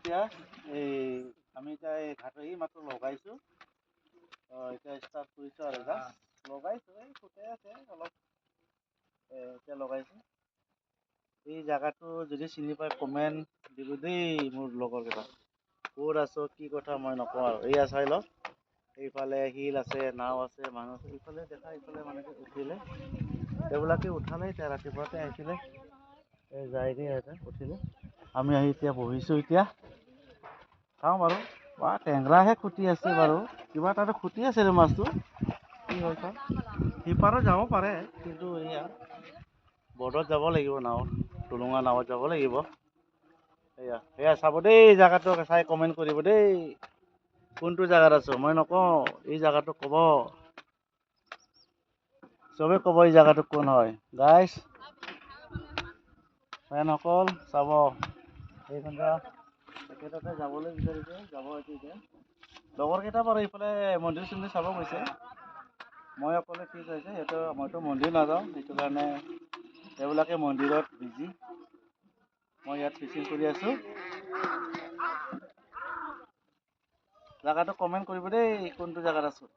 এতিয়া এই আমি এতিয়া এই ঘাটহি মাত্ৰ লগাইছোঁ। এতিয়া ষ্টাৰ্ট কৰিছোঁ আৰু জাষ্ট লগাইছোঁ, এই ফুটাই আছে অলপ, এতিয়া লগাইছোঁ। এই জেগাটো যদি চিনি পাই কমেণ্ট দিব দেই মোৰ লগৰকেইটা। ক'ত আছ কি কথা মই নকওঁ আৰু। এয়া চাই লওক, এইফালে শিল আছে, নাও আছে, মানুহ আছে, ইফালে দেখা ইফালে মানুহে উঠিলে, এইবিলাকে উঠালে। এতিয়া ৰাতিপুৱাতে আহিছিলে, এই যায়গৈ ইয়াতে উঠিলে। আমি আহি এতিয়া বহিছোঁ। এতিয়া চাওঁ বাৰু, বা টেংৰাহে খুটি আছে বাৰু, কিবা তাতে খুটি আছে ৰে মাছটো কি হয় চাওঁ। সিপাৰো যাব পাৰে, কিন্তু এয়া বৰ্ডত যাব লাগিব, নাৱত টুলুঙা নাৱত যাব লাগিব। এয়া এয়া চাব দেই, জেগাটো চাই কমেণ্ট কৰিব দেই, কোনটো জেগাত আছো মই নকওঁ, এই জেগাটো ক'ব, চবে ক'ব এই জেগাটো কোন হয়। গাইজ ফ্ৰেণ্ডসকল চাব, এইখন একেটাতে যাবলৈ বিচাৰিছে, যাব এতিয়া। লগৰকেইটা বাৰু এইফালে মন্দিৰ চন্দিৰ চাব গৈছে, মই অকলে ঠিক হৈছে সিহঁতৰ, মইতো মন্দিৰ নাযাওঁ, সেইটো কাৰণে এইবিলাকে মন্দিৰত বিজি, মই ইয়াত ফিচিং কৰি আছোঁ। জেগাটো কমেণ্ট কৰিব দেই, কোনটো জেগাত আছোঁ।